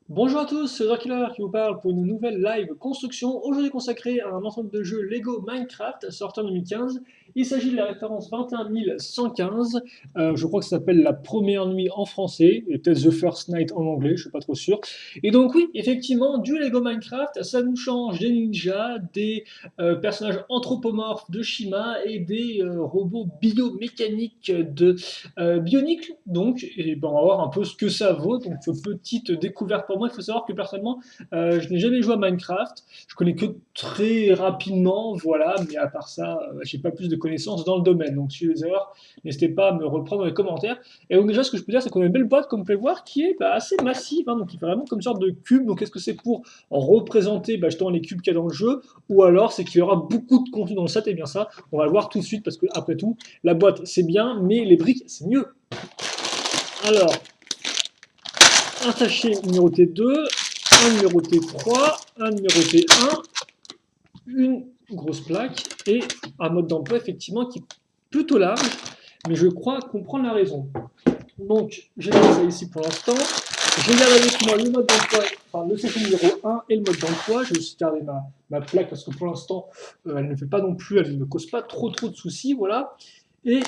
Bonjour à tous, c'est Dracula qui vous parle pour une nouvelle live construction, aujourd'hui consacrée à un ensemble de jeux Lego Minecraft sorti en 2015. Il s'agit de la référence 21115, je crois que ça s'appelle La Première Nuit en français, et peut-être The First Night en anglais, je suis pas trop sûr. Et donc oui, effectivement, du Lego Minecraft, ça nous change des ninjas, des personnages anthropomorphes de Shima et des robots biomécaniques de Bionicle, donc, et ben, on va voir un peu ce que ça vaut. Donc, petite découverte pour moi. Il faut savoir que personnellement, je n'ai jamais joué à Minecraft. Je connais que très rapidement, voilà. Mais à part ça, j'ai pas plus de connaissances dans le domaine. Donc, si les erreurs, n'hésitez pas à me reprendre dans les commentaires. Et donc, déjà, ce que je peux dire, c'est qu'on a une belle boîte, comme vous pouvez voir, qui est assez massive. Hein, donc, il fait vraiment comme une sorte de cube. Donc, est-ce que c'est pour représenter justement les cubes qu'il y a dans le jeu, ou alors c'est qu'il y aura beaucoup de contenu dans le set? Et bien ça, on va le voir tout de suite parce que après tout, la boîte c'est bien, mais les briques c'est mieux. Alors, un sachet numéroté 2, un numéroté 3, un numéroté 1, une grosse plaque et un mode d'emploi effectivement qui est plutôt large, mais je crois comprendre la raison. Donc, j'ai mis ça ici pour l'instant. Je garde avec moi le mode d'emploi, enfin le sachet numéro 1 et le mode d'emploi. Je vais aussi garder ma plaque parce que pour l'instant, elle ne fait pas non plus, elle ne me cause pas trop de soucis, voilà. Et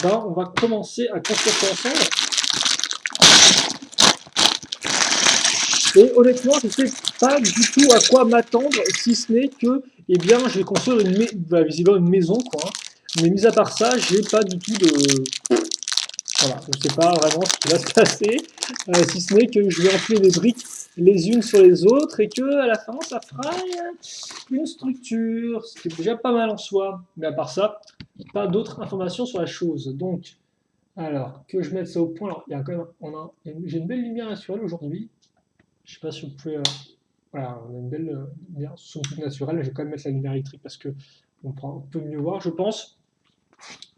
ben, on va commencer à construire ça ensemble. Et honnêtement, je ne sais pas du tout à quoi m'attendre, si ce n'est que, eh bien, je vais construire visiblement une maison, quoi. Hein. Mais mis à part ça, j'ai pas du tout de. Voilà, je ne sais pas vraiment ce qui va se passer, si ce n'est que je vais empiler des briques les unes sur les autres et que à la fin, ça fera une structure, ce qui est déjà pas mal en soi. Mais à part ça, pas d'autres informations sur la chose. Donc, alors, que je mette ça au point. Alors, il y a quand même, j'ai une belle lumière naturelle aujourd'hui. Je sais pas si vous pouvez. Voilà, on a une belle lumière son toute naturelle. Je vais quand même mettre la lumière électrique parce que on peut mieux voir, je pense.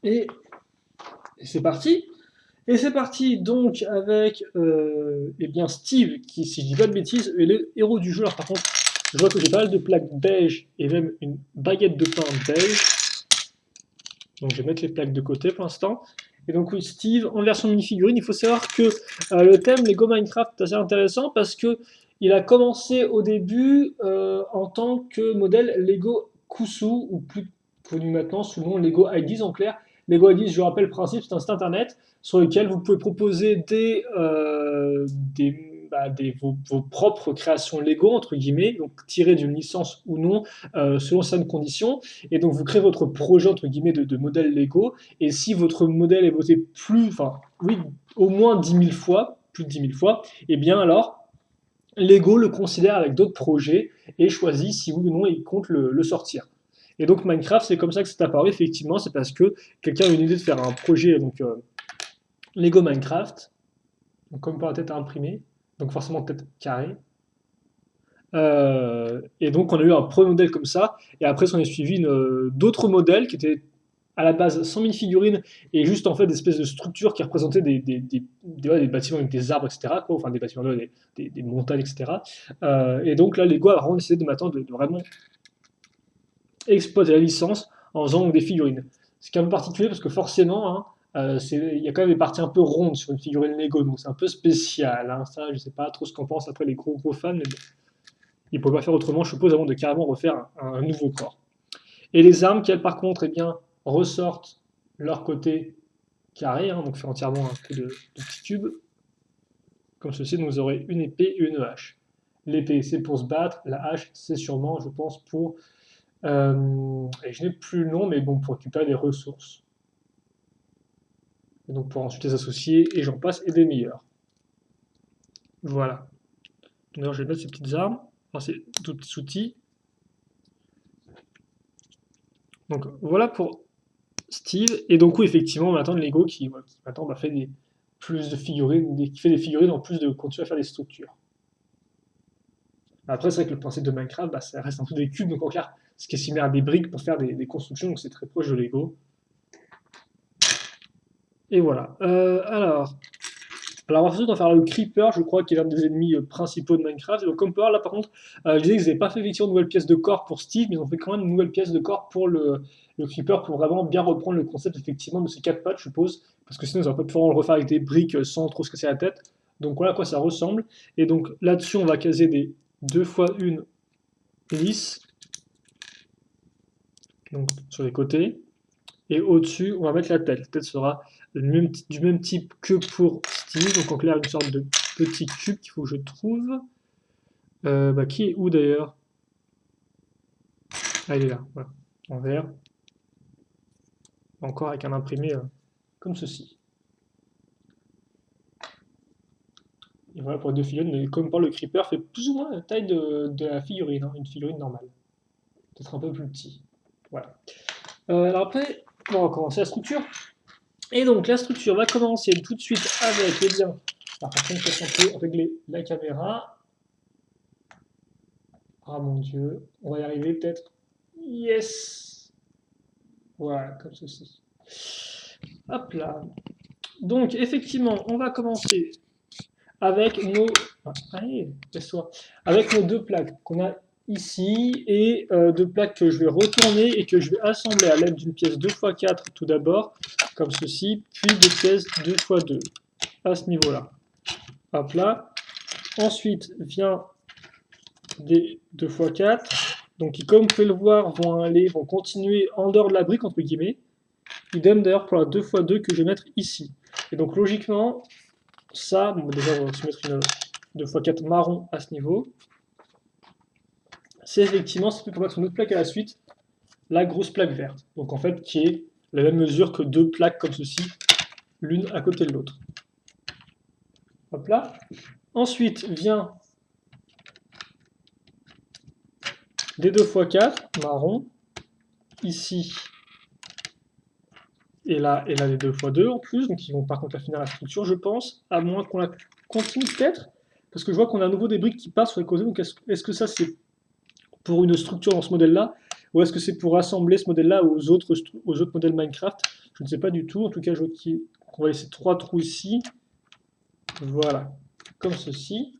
Et, et c'est parti. Et c'est parti donc avec eh bien Steve, qui, si je dis pas de bêtises, est le héros du jeu. Alors par contre, je vois que j'ai pas mal de plaques beige et même une baguette de pain beige. Donc je vais mettre les plaques de côté pour l'instant. Et donc oui, Steve en version mini-figurine. Il faut savoir que le thème Lego Minecraft est assez intéressant parce que il a commencé au début en tant que modèle Lego Kusu, ou plus connu maintenant sous le nom Lego IDs en clair. Lego IDs, je rappelle le principe, c'est un site internet sur lequel vous pouvez proposer vos propres créations Lego, entre guillemets, donc tirées d'une licence ou non, selon certaines conditions. Et donc, vous créez votre projet, entre guillemets, de modèle Lego. Et si votre modèle est voté oui, au moins 10 000 fois, plus de 10 000 fois, et bien alors, Lego le considère avec d'autres projets et choisit si oui ou non il compte le sortir. Et donc Minecraft, c'est comme ça que c'est apparu, effectivement, c'est parce que quelqu'un a eu une idée de faire un projet Lego Minecraft, donc comme par la tête à imprimer, donc forcément tête carrée. Et donc on a eu un premier modèle comme ça, et après on est suivi d'autres modèles qui étaient à la base 100 000 figurines et juste en fait des espèces de structures qui représentaient des bâtiments avec des arbres, etc. Quoi, enfin des bâtiments, des montagnes, etc. Et donc là, Lego a vraiment décidé de maintenant de vraiment exploiter la licence en faisant donc des figurines. C'est quand même particulier parce que forcément, hein, il y a quand même des parties un peu rondes sur une figurine Lego, donc c'est un peu spécial. Hein, ça, je sais pas trop ce qu'en pensent après les gros fans, mais bon, ils ne pouvaient pas faire autrement, je suppose, avant de carrément refaire un nouveau corps. Et les armes, qui elles par contre, eh bien, ressortent leur côté carré, hein, donc fait entièrement un coup de petit cube, comme ceci, donc vous aurez une épée et une hache. L'épée, c'est pour se battre, la hache, c'est sûrement, je pense, pour... et je n'ai plus le nom, mais bon, pour récupérer des ressources. Et donc pour ensuite les associer, et j'en passe, et des meilleurs. Voilà. D'ailleurs, je vais mettre ces petites armes, enfin ces tout petits outils. Donc voilà pour Steve. Et donc oui, effectivement, on attend de Lego qui maintenant fait plus de figurines, qui fait des figurines en plus de continuer à faire des structures. Après, c'est vrai que le principe de Minecraft, ça reste un peu des cubes, donc en clair, ce qui est similaire à des briques pour faire des constructions, donc c'est très proche de Lego. Et voilà. Alors ensuite, on va faire le Creeper, je crois, qui est l'un des ennemis principaux de Minecraft. Et donc, comme par là, par contre, je disais qu'ils n'avaient pas fait effectivement de nouvelle pièce de corps pour Steve, mais ils ont fait quand même une nouvelle pièce de corps pour le Creeper, pour vraiment bien reprendre le concept, effectivement, de ces quatre pattes, je suppose, parce que sinon, ils n'auraient pas pu le refaire avec des briques sans trop se casser la tête. Donc voilà à quoi ça ressemble. Et donc là-dessus, on va caser des 2 x 1 lisses, donc sur les côtés. Et au-dessus, on va mettre la tête. La tête sera du même type que pour Steve. Donc en clair, une sorte de petit cube qu'il faut que je trouve. Qui est où d'ailleurs? Ah, il est là, voilà, en vert. Encore avec un imprimé comme ceci. Et voilà pour les deux figurines, mais comme par le Creeper fait plus ou moins la taille de la figurine, hein, une figurine normale. Peut-être un peu plus petit. Voilà. Alors après, on va commencer la structure. Et donc la structure va commencer tout de suite avec, eh bien, alors par contre, on peut régler la caméra. Ah mon dieu, on va y arriver peut-être. Yes! Voilà, comme ceci. Hop là. Donc effectivement, on va commencer avec nos, allez, laisse-toi, avec nos deux plaques qu'on a ici et deux plaques que je vais retourner et que je vais assembler à l'aide d'une pièce 2x4 tout d'abord, comme ceci, puis deux pièces 2x2 à ce niveau-là. Hop là. Ensuite vient des 2x4, donc qui, comme vous pouvez le voir, vont continuer en dehors de la brique, entre guillemets. Idem d'ailleurs pour la 2x2 que je vais mettre ici. Et donc logiquement, ça, bon, déjà on va se mettre une 2x4 marron à ce niveau. C'est effectivement ce qui peut mettre une autre plaque à la suite, la grosse plaque verte. Donc en fait qui est la même mesure que deux plaques comme ceci, l'une à côté de l'autre. Hop là. Ensuite vient des 2x4 marron, ici et là des 2x2 en plus, donc ils vont par contre affiner la structure, je pense, à moins qu'on la continue peut-être, parce que je vois qu'on a à nouveau des briques qui passent sur les côtés, donc est-ce que ça c'est pour une structure dans ce modèle-là, ou est-ce que c'est pour assembler ce modèle-là aux autres modèles Minecraft? Je ne sais pas du tout, en tout cas je vois qu'on va laisser 3 trous ici, voilà, comme ceci.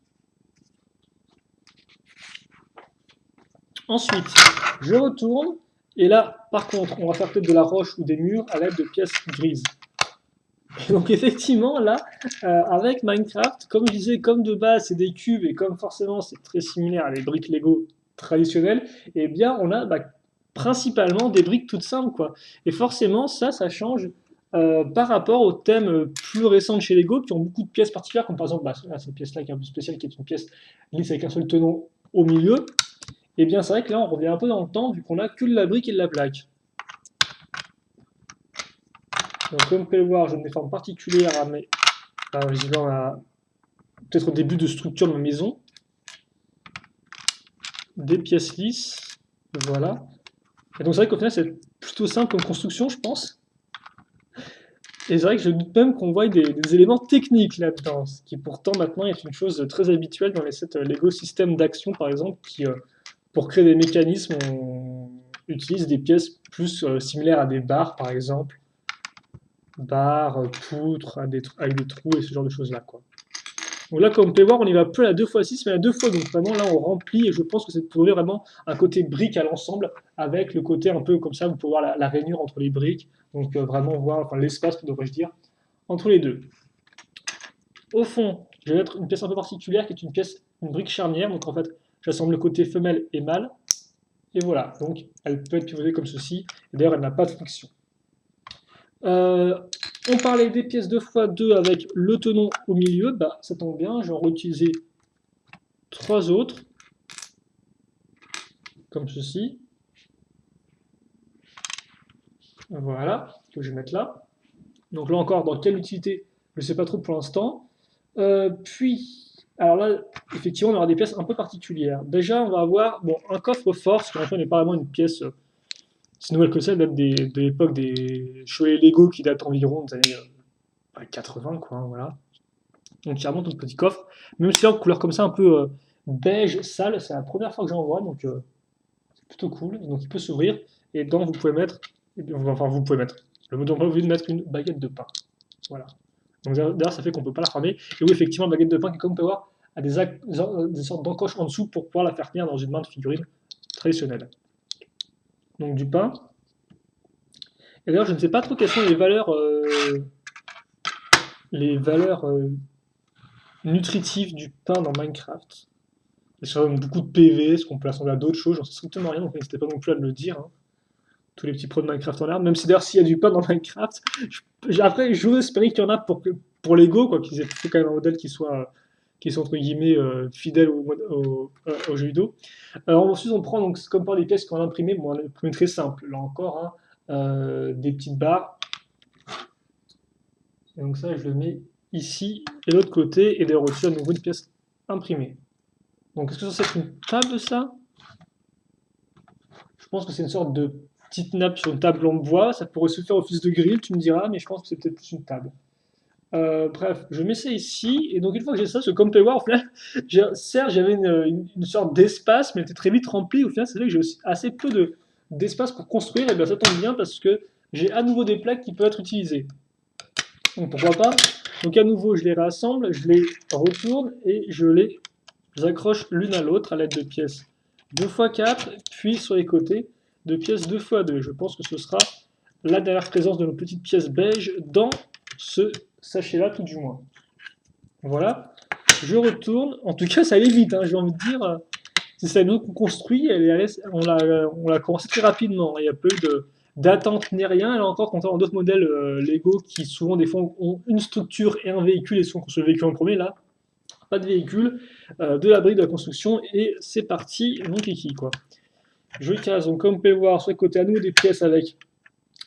Ensuite, je retourne, et là, par contre, on va faire peut-être de la roche ou des murs à l'aide de pièces grises. Et donc effectivement, là, avec Minecraft, comme je disais, comme de base c'est des cubes, et comme forcément c'est très similaire à les briques Lego traditionnelles, eh bien on a principalement des briques toutes simples, quoi. Et forcément, ça change par rapport aux thèmes plus récents de chez Lego, qui ont beaucoup de pièces particulières, comme par exemple cette pièce-là qui est un peu spéciale, qui est une pièce lisse avec un seul tenon au milieu. Et bien c'est vrai que là, on revient un peu dans le temps, vu qu'on a que de la brique et de la plaque. Donc comme vous pouvez le voir, je donne des formes particulières à mes... peut-être au début de structure de ma maison. Des pièces lisses, voilà. Et donc c'est vrai qu'au final c'est plutôt simple comme construction, je pense. Et c'est vrai que je doute même qu'on voit des éléments techniques là-dedans, ce qui pourtant maintenant est une chose très habituelle dans les sets Lego système d'action par exemple, qui pour créer des mécanismes on utilise des pièces plus similaires à des barres par exemple, barres, poutres, avec des trous et ce genre de choses là, quoi. Donc là, comme vous pouvez voir, on y va plus à la 2x6, mais à la 2 fois. Donc vraiment, là, on remplit, et je pense que c'est pour donner vraiment un côté brique à l'ensemble, avec le côté un peu comme ça, vous pouvez voir la rainure entre les briques, donc vraiment voir, enfin l'espace, devrais-je dire, entre les deux. Au fond, je vais mettre une pièce un peu particulière, qui est une brique charnière, donc en fait, j'assemble le côté femelle et mâle, et voilà, donc elle peut être pivotée comme ceci, et d'ailleurs, elle n'a pas de friction. On parlait des pièces 2x2 avec le tenon au milieu, ça tombe bien, je vais en réutiliser 3 autres, comme ceci. Voilà, que je vais mettre là. Donc là encore, dans quelle utilité, je ne sais pas trop pour l'instant. Alors là, effectivement, on aura des pièces un peu particulières. Déjà, on va avoir un coffre-fort, ce qu'on n'est pas vraiment une pièce si nouvelle que ça, date de l'époque des chevaliers Lego qui date environ des années 80, quoi, voilà. Donc il y a vraiment tout petit coffre. Même si en couleur comme ça, un peu beige, sale, c'est la première fois que j'en vois, donc c'est plutôt cool. Donc il peut s'ouvrir, et dedans vous pouvez mettre, le mot d'emploi, vous pouvez mettre une baguette de pain. Voilà. Donc d'ailleurs, ça fait qu'on ne peut pas la fermer. Et oui, effectivement, la baguette de pain, qui, comme on peut voir, a des sortes d'encoches en dessous pour pouvoir la faire tenir dans une main de figurine traditionnelle. Donc du pain. Et d'ailleurs, je ne sais pas trop quelles sont les valeurs nutritif du pain dans Minecraft. Et ça donne beaucoup de PV, ce qu'on peut assembler à d'autres choses, j'en sais strictement rien, donc n'hésitez pas non plus à me le dire, hein. Tous les petits pros de Minecraft en l'air, même si d'ailleurs s'il y a du pain dans Minecraft, après je veux espérer qu'il y en a pour Lego, quoi, qu'ils aient fait quand même un modèle qui soit entre guillemets fidèle au jeu vidéo. Alors ensuite on prend donc comme par les pièces qu'on a imprimées, bon, on a imprimé très simple, là encore, hein, des petites barres. Et donc ça je le mets ici et de l'autre côté, et d'ailleurs au-dessus à nouveau une pièce imprimée. Donc est-ce que ça c'est une table ça? Je pense que c'est une sorte de petite nappe sur une table en bois, ça pourrait se faire office de grille, tu me diras, mais je pense que c'est peut-être plus une table. Bref, je mets ça ici, et donc une fois que j'ai ça, ce comme vous pouvez voir, au final, certes j'avais une sorte d'espace, mais elle était très vite remplie, au final c'est vrai que j'ai aussi assez peu d'espace pour construire, et bien ça tombe bien parce que j'ai à nouveau des plaques qui peuvent être utilisées. Donc pourquoi pas. Donc à nouveau je les rassemble, je les retourne, et je les accroche l'une à l'autre à l'aide de pièces 2x4, puis sur les côtés de pièces 2x2. Je pense que ce sera la dernière présence de nos petites pièces beige dans ce sachet-là, tout du moins. Voilà, je retourne. En tout cas, ça allait vite, hein, j'ai envie de dire. C'est ça nous qu'on construit, on l'a commencé très rapidement. Il n'y a peu d'attente ni rien. Et là encore, quand on a d'autres modèles Lego qui souvent des fois ont une structure et un véhicule et sont construits le véhicule en premier, là, pas de véhicule, de la brique de la construction, et c'est parti, mon kiki, quoi. Je case, donc comme vous pouvez voir, sur le côté à nous des pièces avec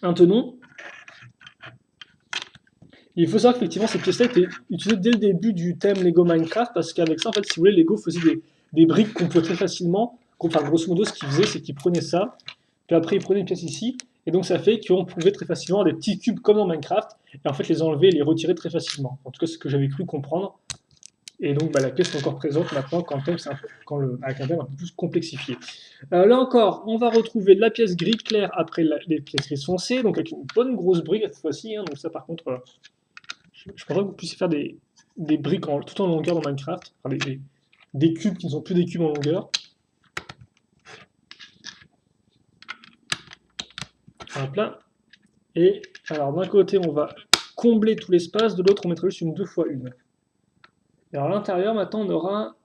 un tenon. Il faut savoir qu'effectivement, ces pièces-là étaient utilisées dès le début du thème Lego Minecraft, parce qu'avec ça, en fait, si vous voulez, Lego faisait des briques qu'on pouvait très facilement. Enfin, grosso modo, ce qu'il faisait, c'est qu'il prenait ça, puis après, il prenait une pièce ici, et donc ça fait qu'on pouvait très facilement avoir des petits cubes comme dans Minecraft, et en fait, les enlever et les retirer très facilement. En tout cas, c'est ce que j'avais cru comprendre. Et donc, la pièce est encore présente maintenant avec un thème un peu plus complexifié. Là encore, on va retrouver la pièce gris clair après les pièces gris foncées, donc avec une bonne grosse brique cette fois-ci. Hein, donc ça, par contre, je pensais que vous puissiez faire des briques tout en longueur dans Minecraft, enfin, des cubes qui ne sont plus des cubes en longueur. Hop là. Et alors, d'un côté, on va combler tout l'espace, de l'autre, on mettra juste une 2x1. Et alors, à l'intérieur, maintenant, on aura,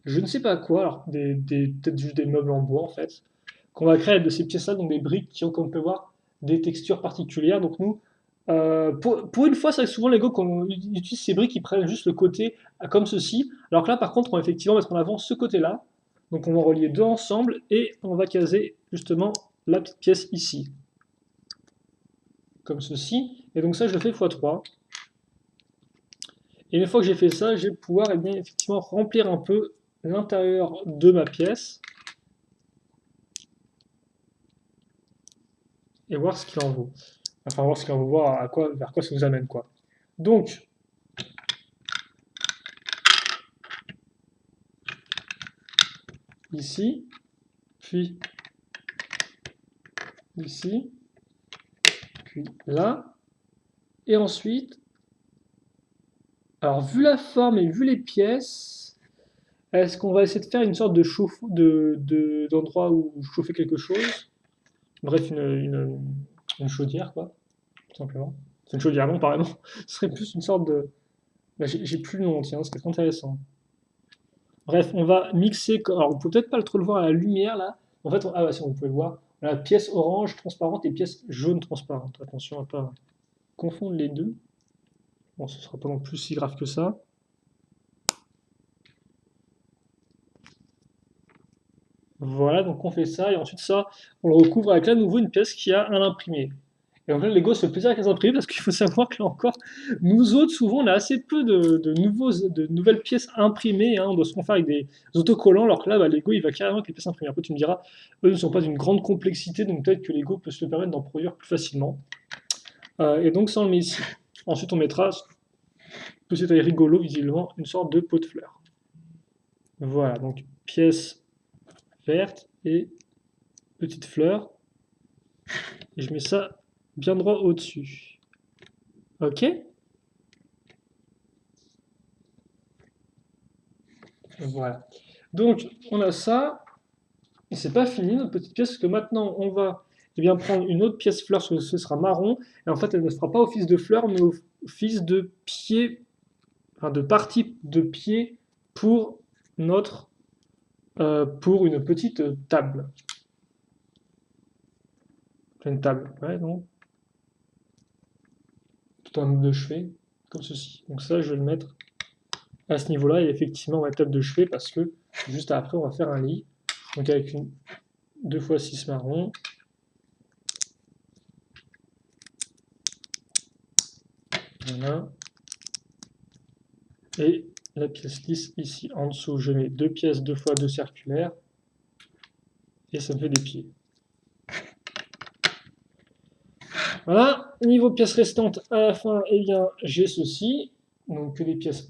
je ne sais pas quoi, alors peut-être juste des meubles en bois, en fait, qu'on va créer de ces pièces-là, donc des briques qui ont, comme on peut voir, des textures particulières. Donc nous, pour une fois, c'est souvent Lego qu'on utilise ces briques, ils prennent juste le côté comme ceci. Alors que là, par contre, on va effectivement mettre en avant ce côté-là. Donc on va relier deux ensemble et on va caser justement la petite pièce ici. Comme ceci. Et donc ça, je le fais x3. Et une fois que j'ai fait ça, je vais pouvoir effectivement remplir un peu l'intérieur de ma pièce. Et voir ce qu'il en vaut. Enfin, voir ce qu'il en vaut, voir vers quoi ça nous amène, quoi. Donc, ici, puis ici, puis là, et ensuite, alors vu la forme et vu les pièces, est-ce qu'on va essayer de faire une sorte de d'endroit où chauffer quelque chose? Bref, une chaudière, quoi, tout simplement. C'est une chaudière, non, apparemment. Ce serait plus une sorte de... Bah, j'ai plus le nom, tiens, c'est intéressant. Bref, on va mixer. Alors, vous pouvez peut-être pas trop le voir à la lumière là. En fait, ah bah si, vous pouvez le voir. On a pièce orange transparente et pièce jaune transparente. Attention à pas confondre les deux. Bon, ce sera pas non plus si grave que ça. Voilà, donc on fait ça et ensuite ça, on le recouvre avec là nouveau une pièce qui a un imprimé. Et donc là, Lego se fait plaisir avec les imprimés parce qu'il faut savoir que là encore, nous autres, souvent, on a assez peu de nouvelles pièces imprimées. Hein. On doit se faire avec des autocollants, alors que là, Lego, il va carrément avec les pièces imprimées. Après, tu me diras, eux ne sont pas d'une grande complexité, donc peut-être que Lego peut se le permettre d'en produire plus facilement. Et donc, ça, on le met ici. Ensuite, on mettra, petit détail rigolo, visiblement, une sorte de pot de fleurs. Voilà, donc pièce verte et petite fleur. Et je mets ça bien droit au-dessus. Ok? Voilà. Donc, on a ça. Et c'est pas fini, notre petite pièce, parce que maintenant, on va prendre une autre pièce fleur, ce sera marron. Et en fait, elle ne fera pas office de fleur, mais office de pied enfin, de partie de pied pour notre, pour une petite table. Une table, ouais, donc tout un de chevet, comme ceci. Donc ça, je vais le mettre à ce niveau-là, et effectivement, on va table de chevet parce que juste après, on va faire un lit. Donc avec une 2x6 marron. Voilà. Et la pièce lisse ici en dessous, je mets 2 pièces 2x2 circulaires. Et ça me fait des pieds. Voilà, niveau pièces restantes, à la fin, eh bien, j'ai ceci. Donc que des pièces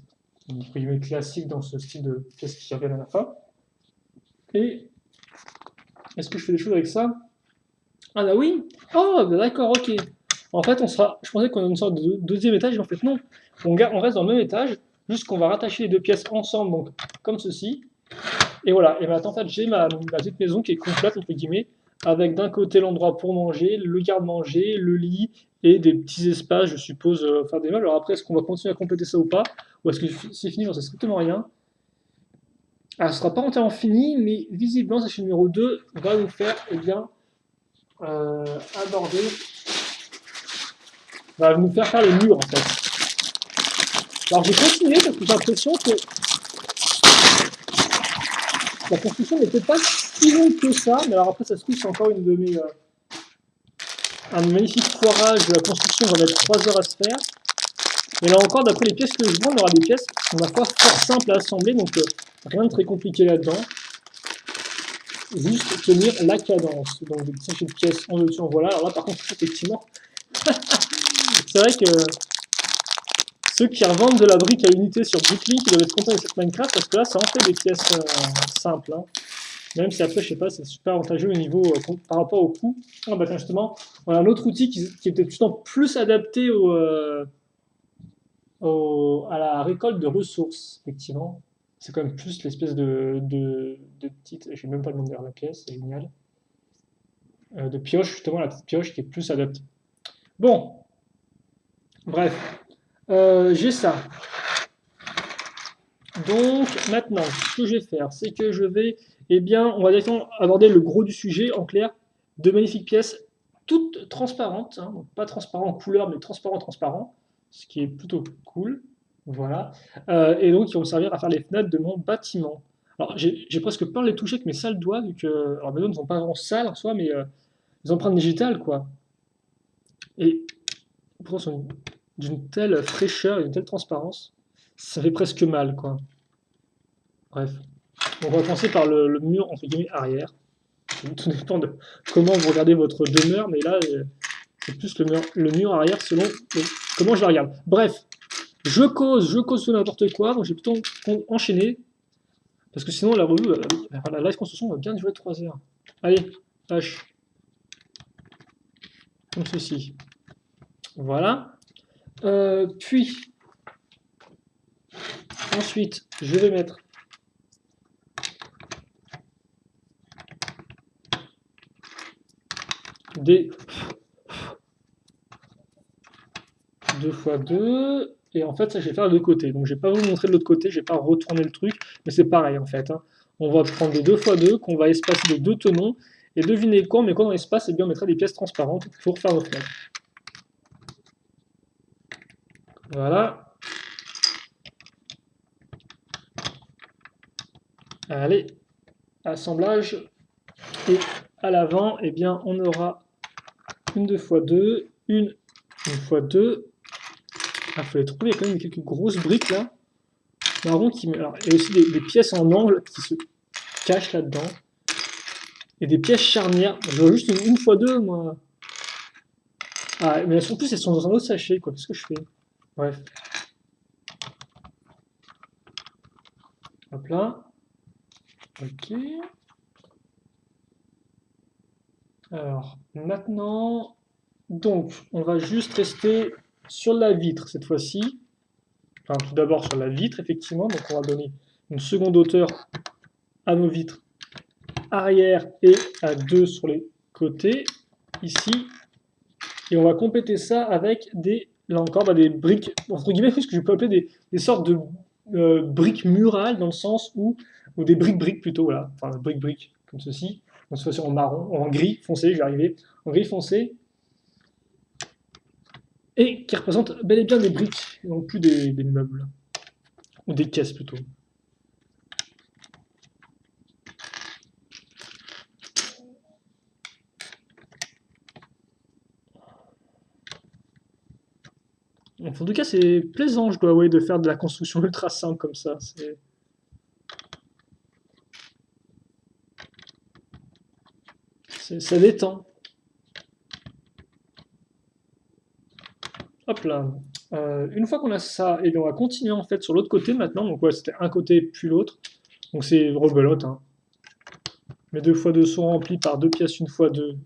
classiques dans ce style de pièces qui reviennent à la fin. Et est-ce que je fais des choses avec ça? Ah bah oui. Oh, bah d'accord, ok. En fait, je pensais qu'on a une sorte de deuxième étage, mais en fait non. On reste dans le même étage, juste qu'on va rattacher les deux pièces ensemble, donc comme ceci. Et voilà. Et maintenant, en fait, j'ai ma petite maison qui est complète, entre guillemets, avec d'un côté l'endroit pour manger, le garde-manger, le lit et des petits espaces, je suppose, faire des meubles. Alors après, est-ce qu'on va continuer à compléter ça ou pas? Ou est-ce que c'est fini? J'en sais strictement rien. Alors, ce sera pas entièrement fini, mais visiblement, sachet numéro 2 va nous faire, eh bien, aborder, va nous faire les murs, en fait. Alors, j'ai continué parce que j'ai l'impression que la construction n'était pas si longue que ça, mais alors après, ça se trouve, c'est encore une de mes, un magnifique foirage de la construction, on va mettre 3 heures à se faire. Mais là encore, d'après les pièces que je vois, on aura des pièces, ma foi, fort simples à assembler, donc rien de très compliqué là-dedans. Juste tenir la cadence. Donc des sachets de pièces en dessus, en voilà. Alors là, par contre, effectivement, c'est vrai que ceux qui revendent de la brique à unité sur Bricklink, ils doivent être contents avec cette Minecraft, parce que là, ça en fait des pièces simples. Hein. Même si après, je sais pas, c'est super avantageux au niveau par rapport au coût. Ah bah justement, on a un autre outil qui est peut-être justement plus adapté à la récolte de ressources, effectivement. C'est quand même plus l'espèce de petite, je sais même pas le nom de la pièce, c'est génial. De pioche, justement, la petite pioche qui est plus adaptée. Bon, bref, j'ai ça. Donc maintenant, ce que je vais faire, c'est que je vais, eh bien, on va directement aborder le gros du sujet, en clair, de magnifiques pièces, toutes transparentes, hein, donc pas transparent en couleur, mais transparent, ce qui est plutôt cool, voilà, et donc ils vont me servir à faire les fenêtres de mon bâtiment. Alors j'ai presque peur de les toucher avec mes sales doigts, vu que, alors mes doigts ne sont pas vraiment sales en soi, mais les empreintes digitales, quoi, et pourtant sont d'une telle fraîcheur et d'une telle transparence, ça fait presque mal, quoi. Bref. On va commencer par le mur entre guillemets arrière. Tout dépend de comment vous regardez votre demeure, mais là, c'est plus le mur arrière selon comment je la regarde. Bref, je cause sur n'importe quoi, donc j'ai plutôt enchaîné, parce que sinon la revue, la live construction va bien durer 3 heures. Allez, H. Comme ceci. Voilà. Puis, ensuite, je vais mettre des 2x2, et en fait ça je vais faire de côté, donc je vais pas vous montrer de l'autre côté, je vais pas retourner le truc, mais c'est pareil en fait. Hein. On va prendre des 2x2 qu'on va espacer de 2 tenons, et devinez quoi, mais quand on espace, eh bien on mettra des pièces transparentes pour faire nos fenêtres. Voilà. Allez, assemblage, et à l'avant, eh bien on aura une 2x2, une 1x2. Il faut les trouver, il y a quand même quelques grosses briques là. Marron qui met. Alors, il y a aussi des pièces en angle qui se cachent là-dedans. Et des pièces charnières. Je vois juste une fois deux, moi. Ah, mais en plus, elles sont dans un autre sachet, quoi. Qu'est-ce que je fais? Bref. Hop là. Ok. Alors, maintenant. Donc, on va juste rester sur la vitre cette fois-ci. Enfin, tout d'abord sur la vitre, effectivement. Donc, on va donner une seconde hauteur à nos vitres arrière et à 2 sur les côtés, ici. Et on va compléter ça avec des là encore, bah, des briques, entre guillemets, ce que je peux appeler des sortes de briques murales, dans le sens où, ou des briques-briques plutôt, voilà, enfin briques-briques, comme ceci, donc cette fois en marron, en gris foncé, je vais arriver, en gris foncé, et qui représentent bel et bien des briques, et non plus des meubles, ou des caisses plutôt. En tout cas, c'est plaisant, je dois avouer, de faire de la construction ultra simple comme ça. Ça détend. Hop là. Une fois qu'on a ça, et bien on va continuer en fait sur l'autre côté maintenant. Donc ouais, c'était un côté puis l'autre. Donc c'est rebelote, hein. Mes 2x2 sont remplis par 2 pièces 1x2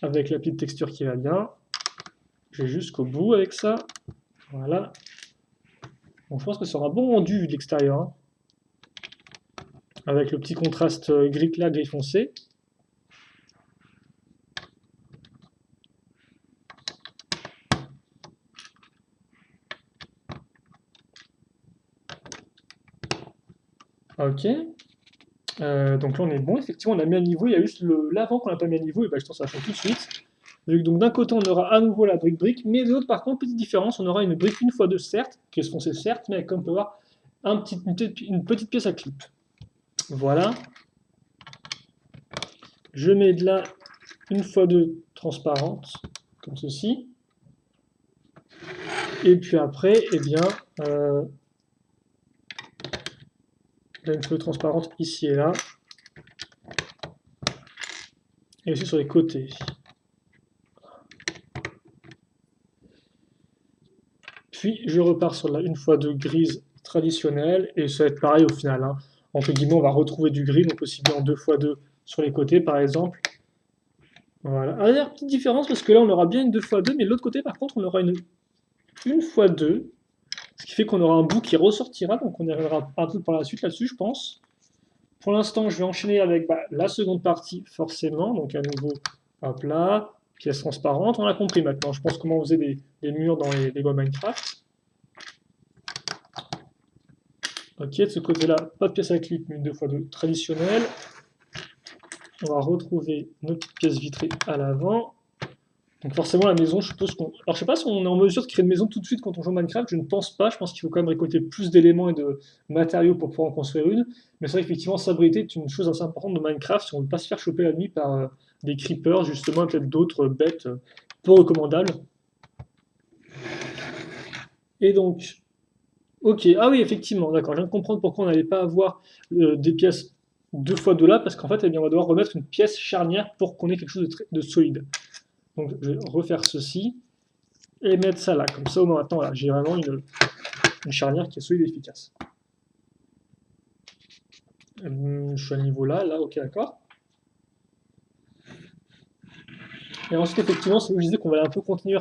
avec la petite texture qui va bien. Je vais jusqu'au bout avec ça. Voilà. Bon, je pense que ça aura bon rendu vu de l'extérieur, hein. Avec le petit contraste gris clair, gris foncé. Ok. Donc là on est bon, effectivement on a mis à niveau, il y a juste l'avant qu'on n'a pas mis à niveau, et bah, je pense que ça va tout de suite. Donc d'un côté on aura à nouveau la brique, mais de l'autre par contre, petite différence, on aura une brique 1x2 certes, qui est foncée certes, mais comme on peut voir, une petite pièce à clip. Voilà. Je mets de la 1x2 transparente, comme ceci. Et puis après, eh bien, une feuille transparente ici et là. Et aussi sur les côtés. Puis je repars sur la 1x2 grise traditionnelle. Et ça va être pareil au final, hein. Entre guillemets, on va retrouver du gris, donc aussi bien en 2x2 sur les côtés par exemple. Voilà. Ah, d'ailleurs, petite différence, parce que là on aura bien une 2x2, mais de l'autre côté par contre on aura une 1x2. Ce qui fait qu'on aura un bout qui ressortira, donc on y reviendra un peu par la suite là-dessus, je pense. Pour l'instant, je vais enchaîner avec la seconde partie, forcément. Donc à nouveau, hop là, pièce transparente. On a compris maintenant, je pense comment on faisait des murs dans les Lego Minecraft. Ok, de ce côté-là, pas de pièce à clip, mais une 2x2 traditionnelle. On va retrouver nos petites pièces vitrées à l'avant. Donc forcément la maison, je suppose qu'on... Alors je sais pas si on est en mesure de créer une maison tout de suite quand on joue Minecraft, je ne pense pas, je pense qu'il faut quand même récolter plus d'éléments et de matériaux pour pouvoir en construire une. Mais c'est vrai qu'effectivement, s'abriter est une chose assez importante de Minecraft si on ne veut pas se faire choper la nuit par des creepers, justement, et peut-être d'autres bêtes peu recommandables. Et donc, ok, ah oui, effectivement, d'accord, je viens de comprendre pourquoi on n'allait pas avoir des pièces 2x2 là, parce qu'en fait, eh bien, on va devoir remettre une pièce charnière pour qu'on ait quelque chose de solide. Donc je vais refaire ceci et mettre ça là. Comme ça, au moins maintenant, j'ai vraiment une charnière qui est solide et efficace. Je suis à niveau là, ok, d'accord. Et ensuite, effectivement, c'est où je disais qu'on va un peu continuer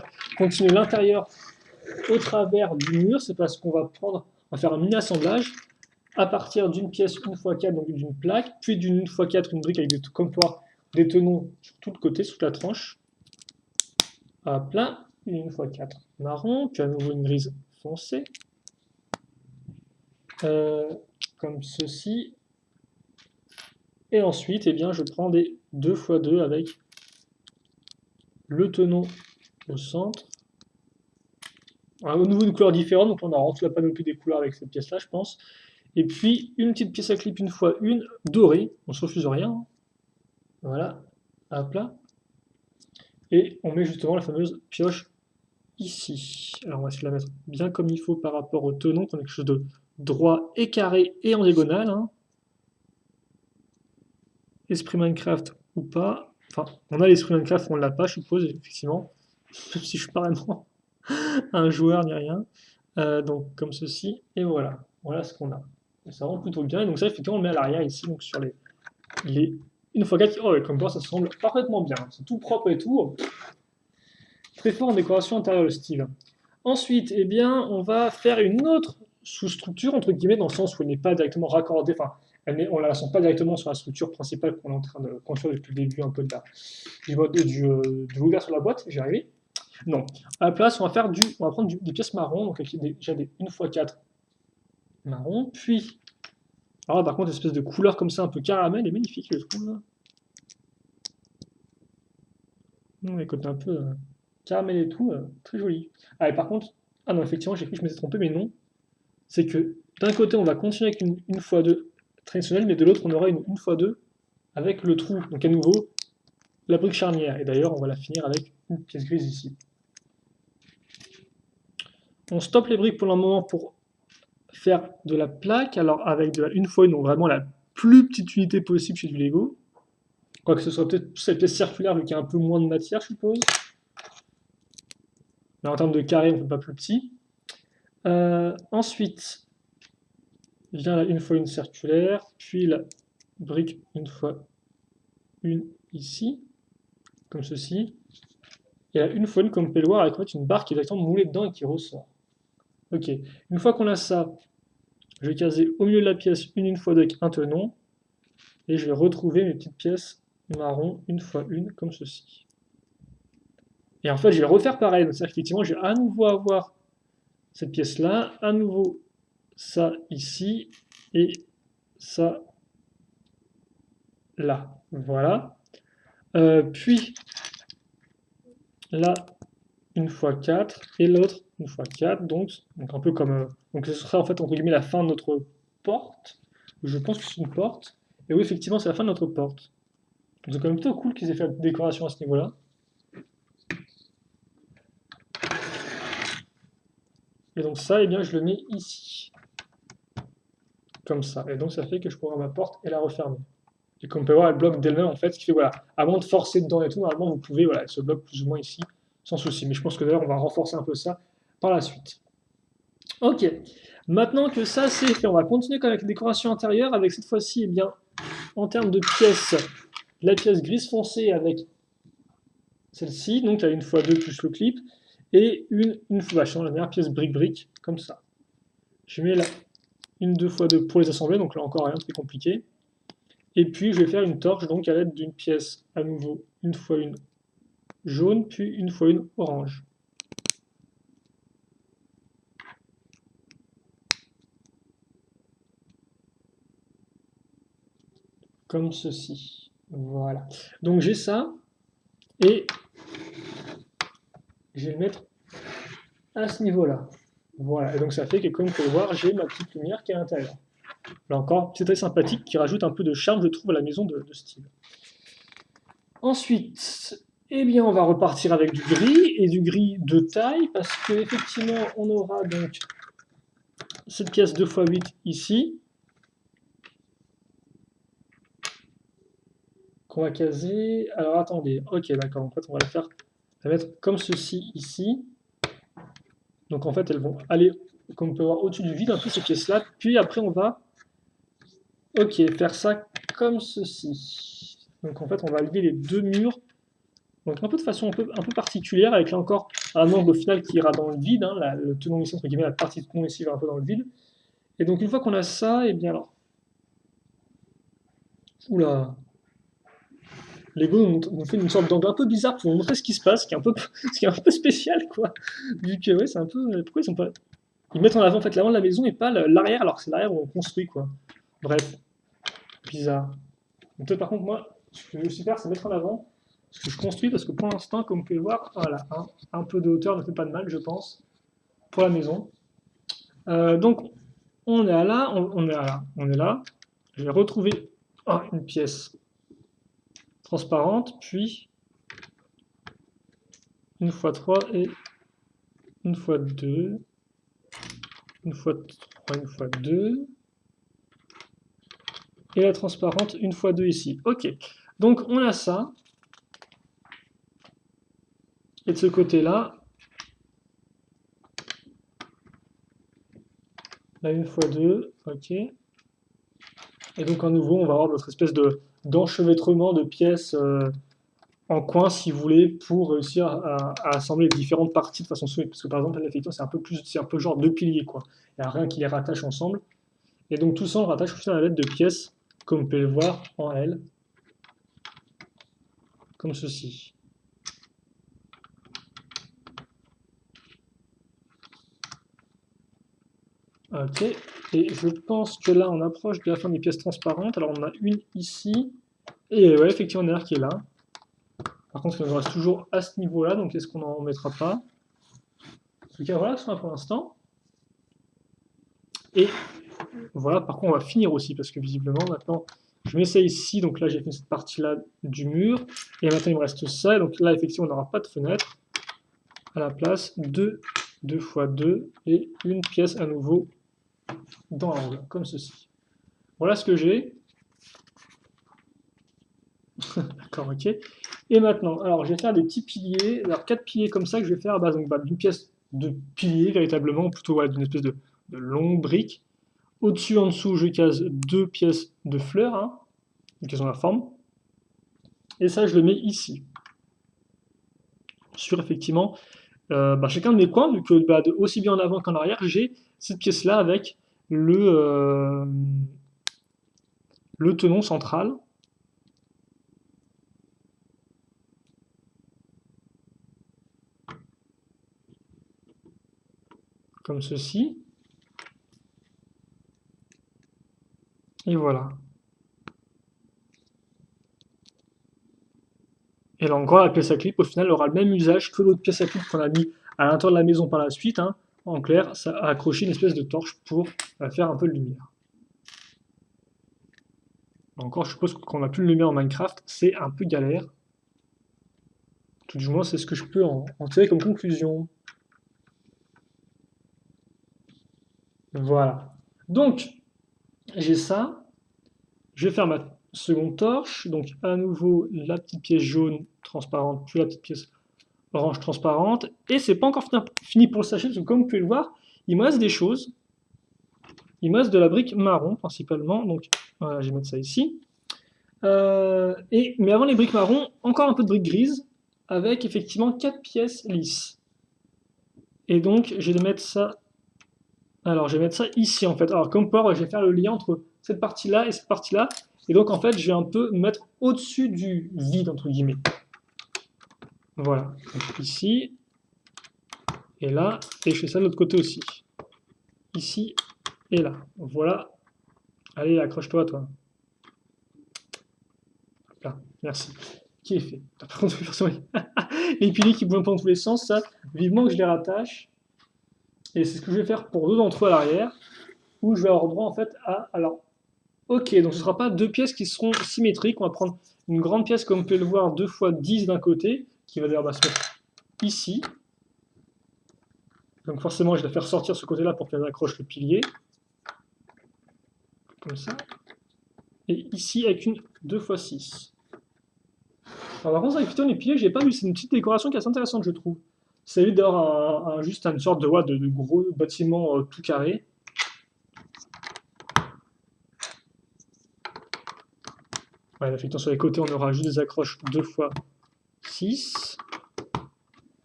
l'intérieur au travers du mur. C'est parce qu'on va faire un mini-assemblage à partir d'une pièce 1x4, donc d'une plaque, puis d'une 1x4, une brique avec comme toi, des tenons sur tout le côté, sous la tranche. Hop là, une 1x4 marron, puis à nouveau une grise foncée. Comme ceci. Et ensuite, eh bien, je prends des 2x2 avec le tenon au centre. Alors, au nouveau, une couleur différente, donc on aura toute la panoplie des couleurs avec cette pièce-là, je pense. Et puis, une petite pièce à clip 1x1, dorée, on ne se refuse rien, hein. Voilà, hop là. Et on met justement la fameuse pioche ici. Alors, on va essayer de la mettre bien comme il faut par rapport au tenon, qu'on ait quelque chose de droit et carré et en diagonale, hein. Esprit Minecraft ou pas. Enfin, on a l'esprit Minecraft, on ne l'a pas, je suppose, effectivement. Même si je suis pas vraiment un joueur ni rien. Donc, comme ceci, et voilà. Voilà ce qu'on a. Et ça rend plutôt bien. Et donc, ça, effectivement, on le met à l'arrière ici, donc sur les une fois 4. Oh, et comme quoi, ça semble parfaitement bien. C'est tout propre et tout. Très fort en décoration intérieure, le style. Ensuite, eh bien, on va faire une autre sous-structure, entre guillemets, dans le sens où elle n'est pas directement raccordée, enfin, on ne la sent pas directement sur la structure principale qu'on est en train de construire depuis le début un peu de l'ouverture de la boîte, j'y arrive. Non. À la place, on va prendre des pièces marron, donc avec déjà des 1x4 marron, puis... Alors là, par contre, une espèce de couleur comme ça, un peu caramel, est magnifique, je trouve. Là. Les côtés un peu caramel et tout, très joli. Ah, et par contre, ah non, effectivement, j'ai cru que je m'étais trompé, mais non. C'est que d'un côté, on va continuer avec une 1x2 traditionnelle, mais de l'autre, on aura une 1x2 avec le trou. Donc à nouveau, la brique charnière. Et d'ailleurs, on va la finir avec une pièce grise ici. On stoppe les briques pour le moment pour faire de la plaque. Alors avec de la 1x1, donc vraiment la plus petite unité possible chez du Lego. Quoique ce soit peut-être cette pièce circulaire vu qu'il y a un peu moins de matière, je suppose. Mais en termes de carré, on ne fait pas plus petit. Ensuite, vient la 1x1 circulaire, puis la brique 1x1 ici, comme ceci. Et là, 1x1, comme vous pouvez le voir, avec une barre qui est directement moulée dedans et qui ressort. Ok, une fois qu'on a ça, je vais caser au milieu de la pièce une 1x2 avec un tenon, et je vais retrouver mes petites pièces marron 1x1 comme ceci. Et en fait, je vais refaire pareil, c'est-à-dire qu'effectivement, je vais à nouveau avoir cette pièce-là, à nouveau ça ici, et ça là. Voilà. Puis là, 1x4, et l'autre 1x4, donc un peu comme... donc ce sera en fait entre guillemets la fin de notre porte. Je pense que c'est une porte. Et oui, effectivement, c'est la fin de notre porte. Donc c'est quand même plutôt cool qu'ils aient fait la décoration à ce niveau-là. Et donc ça, eh bien, je le mets ici. Comme ça. Et donc ça fait que je pourrai ma porte et la refermer. Et comme on peut voir, elle bloque d'elle-même en fait, ce qui fait voilà, avant de forcer dedans et tout, normalement vous pouvez, voilà, elle se bloque plus ou moins ici, sans souci. Mais je pense que d'ailleurs on va renforcer un peu ça par la suite. Ok, maintenant que ça c'est fait, on va continuer avec la décoration intérieure, avec cette fois-ci, eh bien, en termes de pièces, la pièce grise foncée avec celle-ci, donc là 1x2 plus le clip, et une fois, la dernière pièce brique-brique, comme ça. Je mets là une 2x2 pour les assembler, donc là encore rien de très compliqué. Et puis je vais faire une torche donc à l'aide d'une pièce à nouveau 1x1 jaune, puis 1x1 orange. Comme ceci. Voilà. Donc j'ai ça, et je vais le mettre à ce niveau-là. Voilà. Et donc ça fait que, comme vous pouvez le voir, j'ai ma petite lumière qui est à l'intérieur. Là encore, c'est très sympathique, qui rajoute un peu de charme, je trouve, à la maison de style. Ensuite, eh bien, on va repartir avec du gris, et du gris de taille, parce qu'effectivement, on aura donc cette pièce 2x8 ici, qu'on va caser. Alors attendez, ok, d'accord, en fait, on va la mettre comme ceci ici. Donc en fait, elles vont aller, comme on peut voir, au-dessus du vide, un peu ces pièces-là, puis après, on va, ok, faire ça comme ceci. Donc en fait, on va lever les deux murs. Donc un peu de façon un peu particulière, avec là encore un angle au final qui ira dans le vide, hein, le tenon ici, entre guillemets, la partie de tenon ici va un peu dans le vide. Et donc une fois qu'on a ça, et bien alors... Oula, Lego nous fait une sorte d'angle un peu bizarre pour nous montrer ce qui se passe, ce qui est un peu spécial, quoi. Vu que, ouais, c'est un peu... Pourquoi ils sont pas... Ils mettent en avant, en fait, l'avant de la maison et pas l'arrière, alors que c'est l'arrière où on construit, quoi. Bref, bizarre. Peut-être par contre, moi, ce que je vais aussi faire, c'est mettre en avant ce que je construis, parce que pour l'instant, comme vous pouvez le voir, voilà, hein, un peu de hauteur ne fait pas de mal, je pense, pour la maison. Donc, on est là, on est là, on est là. Je vais retrouver une pièce transparente, puis une fois 3 et une fois 2, une fois 3, une fois 2, et la transparente une fois 2 ici. Ok, donc on a ça. Et de ce côté-là, là une fois 2, ok. Et donc à nouveau, on va avoir notre espèce d'enchevêtrement de pièces en coin, si vous voulez, pour réussir à assembler les différentes parties de façon solide. Parce que par exemple, là, effectivement, c'est un peu genre deux piliers, quoi. Il n'y a rien qui les rattache ensemble. Et donc tout ça, on rattache aussi à la lettre de pièces, comme vous pouvez le voir en L, comme ceci. Ok, et je pense que là on approche de la fin des pièces transparentes. Alors on a une ici, et ouais, effectivement, on a qui est là. Par contre, il nous reste toujours à ce niveau-là, donc est-ce qu'on n'en mettra pas? En tout cas, voilà ce qu'on a pour l'instant. Et voilà, par contre, on va finir aussi, parce que visiblement, maintenant, je mets ça ici, donc là, j'ai fait cette partie-là du mur, et maintenant, il me reste ça, et donc là, effectivement, on n'aura pas de fenêtre. À la place, 2 x 2, et une pièce à nouveau dans l'angle, comme ceci. Voilà ce que j'ai. D'accord, ok. Et maintenant, alors je vais faire des petits piliers, alors 4 piliers comme ça que je vais faire à base d'une pièce de pilier véritablement, plutôt voilà, d'une espèce de longue brique. Au-dessus, en dessous, je case 2 pièces de fleurs, hein, qui ont la forme. Et ça, je le mets ici, sur effectivement chacun de mes coins, vu que aussi bien en avant qu'en arrière, j'ai cette pièce-là avec le tenon central. Comme ceci. Et voilà. Et là encore, la pièce à clip, au final, aura le même usage que l'autre pièce à clip qu'on a mis à l'intérieur de la maison par la suite. Hein. En clair, ça a accroché une espèce de torche pour faire un peu de lumière. Encore, je suppose que quand on n'a plus de lumière en Minecraft, c'est un peu galère. Tout du moins, c'est ce que je peux en tirer comme conclusion. Voilà. Donc, j'ai ça. Je vais faire ma seconde torche. Donc, à nouveau, la petite pièce jaune transparente, puis la petite pièce orange transparente. Et c'est pas encore fini pour le sachet, parce que comme vous pouvez le voir, il me reste des choses. Il me reste de la brique marron principalement. Donc, voilà, je vais mettre ça ici. Mais avant les briques marron, encore un peu de briques grises, avec effectivement 4 pièces lisses. Et donc, je vais mettre ça. Alors, je vais mettre ça ici en fait. Alors, comme pour, je vais faire le lien entre cette partie-là et cette partie-là. Et donc, en fait, je vais un peu mettre au-dessus du vide, entre guillemets. Voilà. Donc, ici. Et là. Et je fais ça de l'autre côté aussi. Ici et là. Voilà. Allez, accroche-toi, toi. Là, merci. Qui est fait. Par contre, les piliers qui bougent dans tous les sens, ça, vivement que je les rattache. Et c'est ce que je vais faire pour deux d'entre eux à l'arrière, où je vais avoir droit en fait à. Alors, ok, donc ce ne sera pas deux pièces qui seront symétriques. On va prendre une grande pièce, comme vous pouvez le voir, 2 x 10 d'un côté, qui va d'ailleurs se mettre ici. Donc forcément, je vais faire sortir ce côté-là pour qu'elle accroche le pilier. Comme ça. Et ici, avec une 2 x 6. Alors, par contre, avec les piliers, j'ai pas vu. C'est une petite décoration qui est assez intéressante, je trouve. Ça évite d'avoir juste une sorte de gros bâtiment tout carré. Ouais, effectivement, sur les côtés, on aura juste des accroches 2 x 6.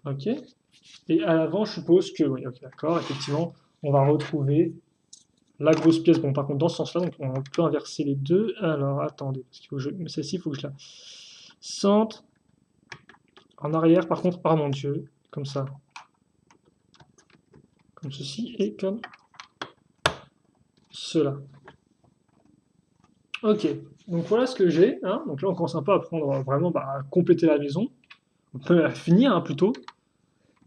Ok. Et à l'avant, je suppose que, oui, ok, d'accord, effectivement, on va retrouver la grosse pièce. Bon, par contre, dans ce sens-là, donc on peut inverser les deux. Alors, attendez, parce qu'il faut que celle-ci, il faut que je la centre. En arrière, par contre, oh mon Dieu, comme ça. Comme ceci et comme cela. Ok, donc voilà ce que j'ai. Hein. Donc là, on commence un peu à prendre vraiment à compléter la maison. On peut la finir hein, plutôt.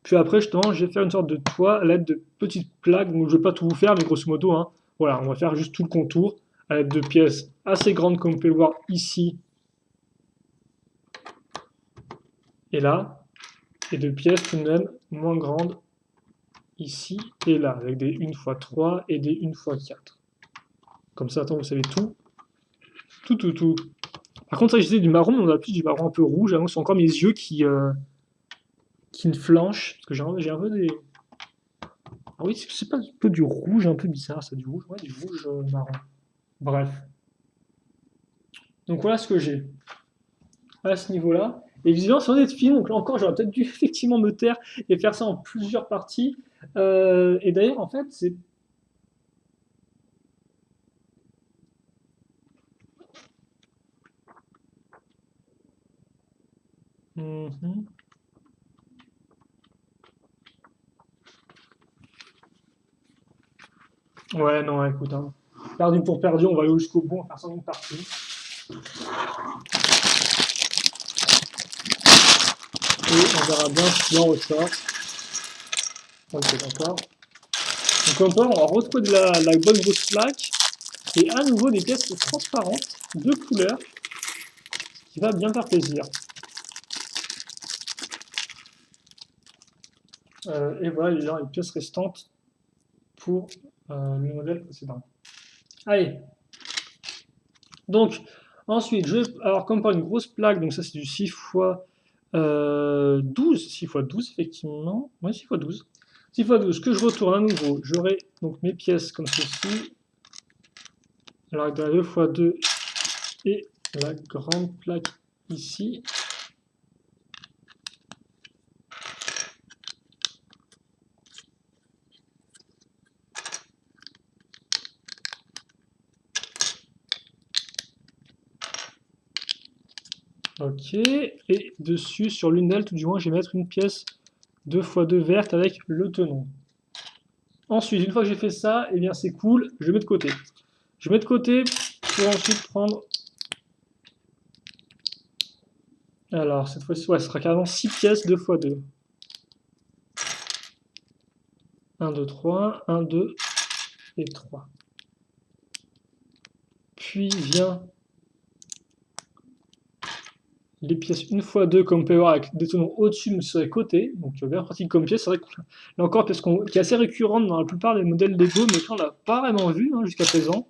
Puis après, justement, je vais faire une sorte de toit à l'aide de petites plaques. Donc je ne vais pas tout vous faire, mais grosso modo, hein, voilà, on va faire juste tout le contour à l'aide de pièces assez grandes, comme vous pouvez le voir ici et là, et de pièces tout de même moins grandes ici et là, avec des 1 x 3 et des 1 x 4. Comme ça, attends, vous savez tout. Tout. Par contre, ça, je disais du marron, mais on a plus du marron un peu rouge. C'est encore mes yeux qui me flanchent. Parce que j'ai un peu des. Ah oui, c'est pas un peu du rouge un peu bizarre, ça, du rouge. Ouais, du rouge marron. Bref. Donc voilà ce que j'ai à ce niveau-là. Et visiblement, c'est est fini, donc là encore, j'aurais peut-être dû effectivement me taire et faire ça en plusieurs parties. Et d'ailleurs, en fait, c'est. Mhm. Ouais, non, écoute, hein. Perdu pour perdu, on va aller jusqu'au bout, on va faire ça en une partie. Et on verra bien ce qu'il en ressort. Ok, d'accord. Donc on va retrouver la bonne grosse plaque. Et à nouveau des pièces transparentes de couleur, ce qui va bien faire plaisir. Et voilà les pièces restantes pour le modèle précédent. Allez, donc ensuite je vais avoir comme pas une grosse plaque, donc ça c'est du 6 x 12, 6 x 12 effectivement, ouais 6 x 12. 6 x 12 que je retourne à nouveau, j'aurai donc mes pièces comme ceci, alors avec la 2 x 2 et la grande plaque ici. Ok, et dessus, sur l'une d'elles, tout du moins, je vais mettre une pièce 2 x 2 verte avec le tenon. Ensuite, une fois que j'ai fait ça, eh bien c'est cool, je mets de côté. Je mets de côté pour ensuite prendre... Alors, cette fois-ci, ouais, ce sera carrément 6 pièces 2 x 2. 1, 2, 3, 1, 2 et 3. Puis vient les pièces 1 x 2 comme on peut voir avec des tenons au-dessus mais sur les côtés, donc bien pratique comme pièce. C'est vrai que là encore, pièce qui est assez récurrente dans la plupart des modèles Lego, mais qu'on l'a pas vraiment vu hein, jusqu'à présent.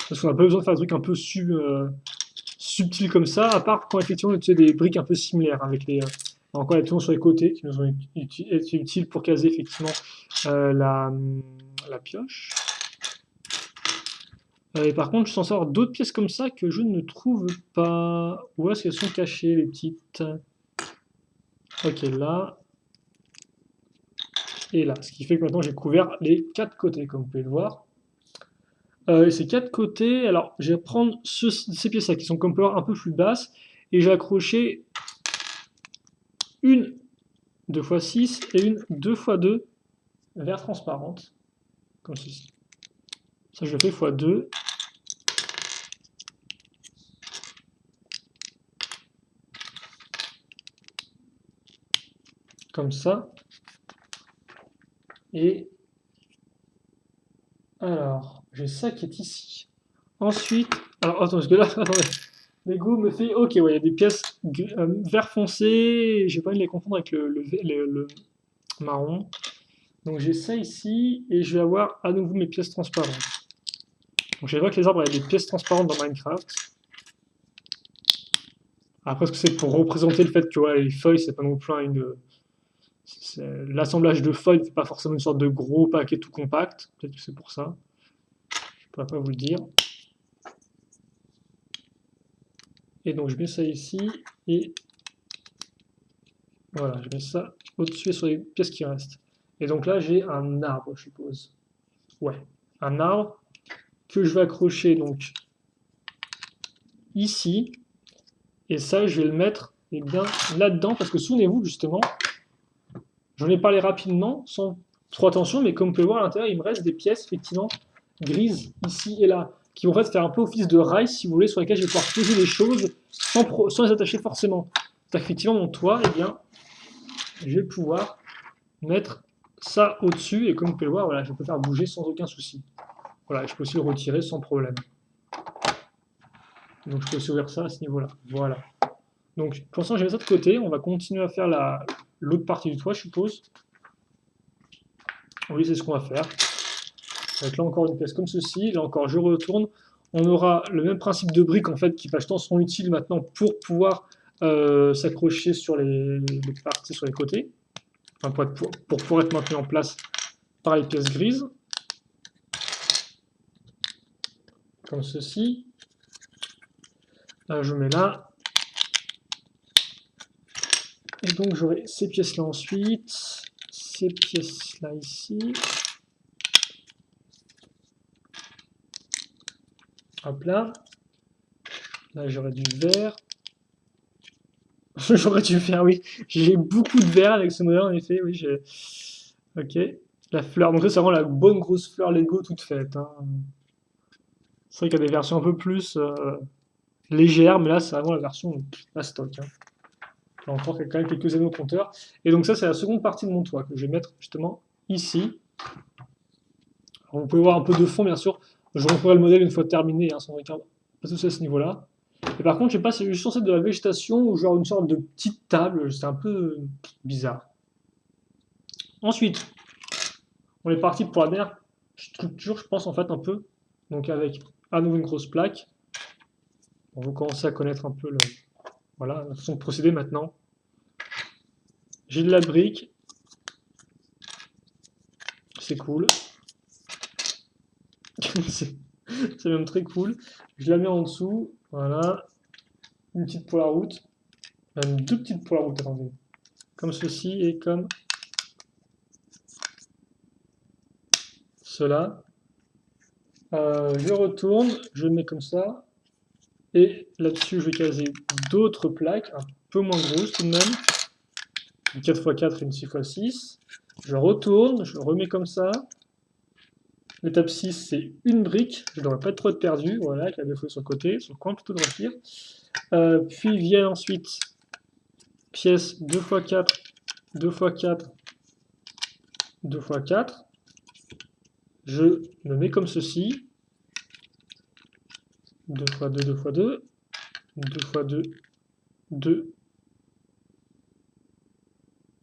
Parce qu'on n'a pas besoin de faire des trucs un peu subtils comme ça, à part quand effectivement on utilise des briques un peu similaires, avec encore les tenons sur les côtés qui nous ont été utiles pour caser effectivement la pioche. Et par contre, je suis censé avoir d'autres pièces comme ça que je ne trouve pas. Où est-ce qu'elles sont cachées, les petites? Ok, là. Et là. Ce qui fait que maintenant j'ai couvert les 4 côtés, comme vous pouvez le voir. Et ces 4 côtés, alors je vais prendre ces pièces-là qui sont comme peut voir un peu plus basses, et je vais accrocher une 2 x 6 et une 2 x 2 vert transparente, comme ceci. Ça, je le fais x 2. Comme ça. Et alors, j'ai ça qui est ici. Ensuite, alors attends, parce que là, attendez, Lego me fait, ok, ouais, il y a des pièces vert foncé, j'ai pas envie de les confondre avec le marron. Donc j'ai ça ici, et je vais avoir à nouveau mes pièces transparentes. Donc je vois que les arbres, il y a des pièces transparentes dans Minecraft. Après, est-ce que c'est pour représenter le fait que ouais, les feuilles, c'est pas non plus l'assemblage de feuilles, c'est pas forcément une sorte de gros paquet tout compact. Peut-être que c'est pour ça. Je pourrais pas vous le dire. Et donc je mets ça ici, et voilà, je mets ça au-dessus et sur les pièces qui restent. Et donc là, j'ai un arbre, je suppose. Ouais, un arbre que je vais accrocher donc ici. Et ça, je vais le mettre eh bien, là-dedans, parce que souvenez-vous, justement, j'en ai parlé rapidement, sans trop attention, mais comme vous pouvez voir à l'intérieur, il me reste des pièces, effectivement, grises, ici et là, qui vont en fait faire un peu office de rails, si vous voulez, sur lesquelles je vais pouvoir poser les choses sans les attacher forcément. C'est-à-dire qu'effectivement, mon toit, eh bien, je vais pouvoir mettre ça au-dessus, et comme vous pouvez le voir, voilà, je peux faire bouger sans aucun souci. Voilà, je peux aussi le retirer sans problème. Donc je peux aussi ouvrir ça à ce niveau-là. Voilà. Donc pour l'instant, je mets ça de côté. On va continuer à faire l'autre partie du toit, je suppose. Oui, c'est ce qu'on va faire. Donc là encore une pièce comme ceci. Là encore, je retourne. On aura le même principe de briques en fait qui, je pense, seront utiles maintenant pour pouvoir s'accrocher sur les parties sur les côtés. Enfin, pour pouvoir être maintenu en place par les pièces grises. Comme ceci. Là, je mets là. Et donc j'aurai ces pièces-là ensuite, ces pièces-là ici. Hop là. Là j'aurai du vert. J'aurais dû faire, oui. J'ai beaucoup de vert avec ce modèle en effet, oui. Ok. La fleur. Donc ça, c'est vraiment la bonne grosse fleur Lego toute faite, hein. C'est vrai qu'il y a des versions un peu plus légères, mais là, c'est vraiment la version à stock, hein. Il y a encore quand même quelques anneaux au compteur. Et donc ça, c'est la seconde partie de mon toit que je vais mettre justement ici. Alors, vous pouvez voir un peu de fond, bien sûr. Je referai le modèle une fois terminé, hein, sans aucun pas de souci à ce niveau-là. Et par contre, je sais pas si c'est juste censé de la végétation ou genre une sorte de petite table. C'est un peu bizarre. Ensuite, on est parti pour la dernière structure, je pense en fait un peu. Donc avec à nouveau une grosse plaque. On va commencer à connaître un peu voilà, la façon de procéder maintenant. J'ai de la brique. C'est cool. c'est même très cool. Je la mets en dessous. Voilà. Une petite pour la route. Même deux petites pour la route, attendez. Comme ceci et comme cela. Je retourne, je mets comme ça. Et là-dessus, je vais caser d'autres plaques, un peu moins grosses tout de même. Une 4x4 et une 6x6. Je retourne, je remets comme ça. L'étape 6, c'est une brique. Je ne devrais pas être trop être perdu. Voilà, avec la défaut sur le côté, sur le coin plutôt de remplir. Puis vient ensuite pièce 2x4, 2x4, 2x4. Je me mets comme ceci. 2x2, 2x2. 2x2, 2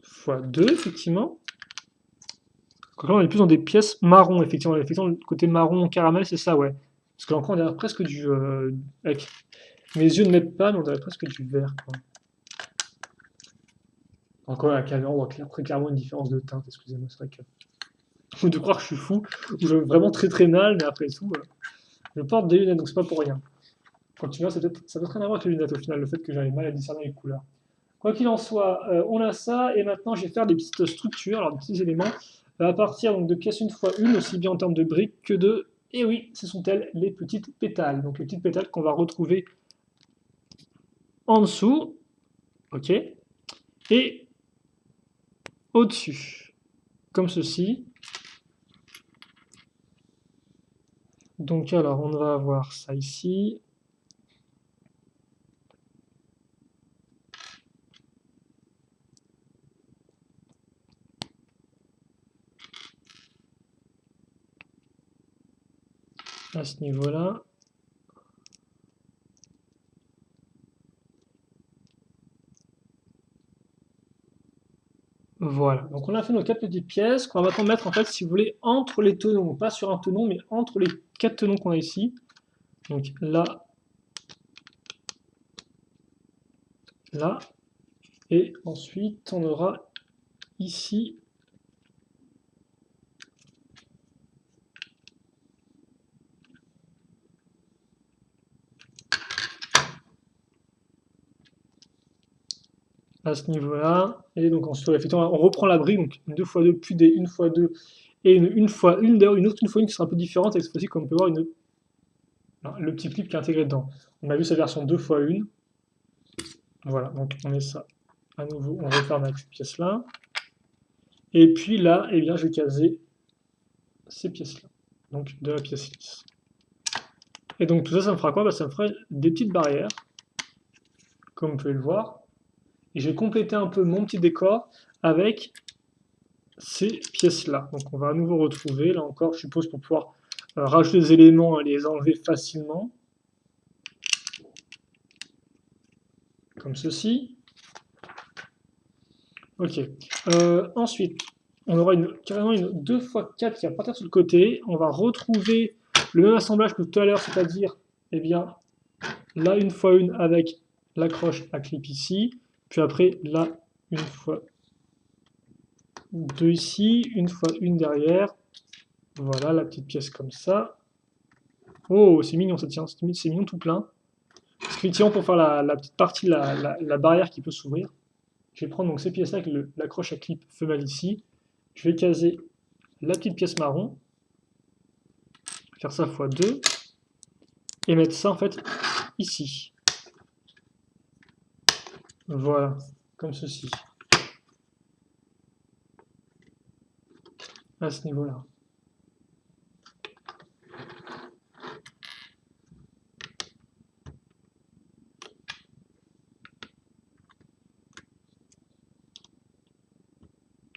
x2, effectivement. Donc là, on est plus dans des pièces marron, effectivement. Effectivement, le côté marron caramel, c'est ça, ouais. Parce que l'encre, on dirait presque du... avec mes yeux ne mettent pas, mais on dirait presque du vert, quoi. Encore la caméra, on voit très clairement une différence de teinte, excusez-moi, c'est vrai que... Ou de croire que je suis fou, ou je vais vraiment très très mal, mais après tout, je porte des lunettes, donc c'est pas pour rien. Quand tu vois, ça peut rien à voir avec les lunettes, au final, le fait que j'avais mal à discerner les couleurs. Quoi qu'il en soit, on a ça, et maintenant je vais faire des petites structures, alors des petits éléments, à partir donc, de pièces une fois une, aussi bien en termes de briques que de... Et oui, ce sont elles les petites pétales. Donc les petites pétales qu'on va retrouver en dessous, ok, et au-dessus, comme ceci. Donc alors, on va avoir ça ici. À ce niveau-là. Voilà, donc on a fait nos 4 petites pièces qu'on va maintenant mettre en fait, si vous voulez, entre les tenons, pas sur un tenon, mais entre les 4 tenons qu'on a ici. Donc là, là, et ensuite on aura ici à ce niveau-là. Et donc ensuite, effectivement, on reprend la brique, donc une 2x2, puis des 1x2, et une 1x1, d'ailleurs une autre 1x1 qui sera un peu différente, avec cette fois-ci, comme on peut voir, le petit clip qui est intégré dedans. On a vu sa version 2x1. Voilà, donc on met ça à nouveau, on referme avec cette pièce-là. Et puis là, eh bien, je vais caser ces pièces-là, donc de la pièce lisse. Et donc tout ça, ça me fera quoi? Bah, ça me fera des petites barrières, comme vous pouvez le voir. Et je vais compléter un peu mon petit décor avec ces pièces-là. Donc on va à nouveau retrouver, là encore, je suppose, pour pouvoir rajouter des éléments et les enlever facilement. Comme ceci. Ok. Ensuite, on aura carrément une 2x4 qui va partir sur le côté. On va retrouver le même assemblage que tout à l'heure, c'est-à-dire, eh bien, là, une fois une avec l'accroche à clip ici. Puis après, là, une fois deux ici, une fois une derrière. Voilà, la petite pièce comme ça. Oh, c'est mignon, ça tient, c'est mignon tout plein. Effectivement, pour faire la petite partie, la barrière qui peut s'ouvrir, je vais prendre donc ces pièces-là avec l'accroche à clip femelle ici. Je vais caser la petite pièce marron, faire ça x2, et mettre ça en fait ici. Voilà, comme ceci. à ce niveau-là.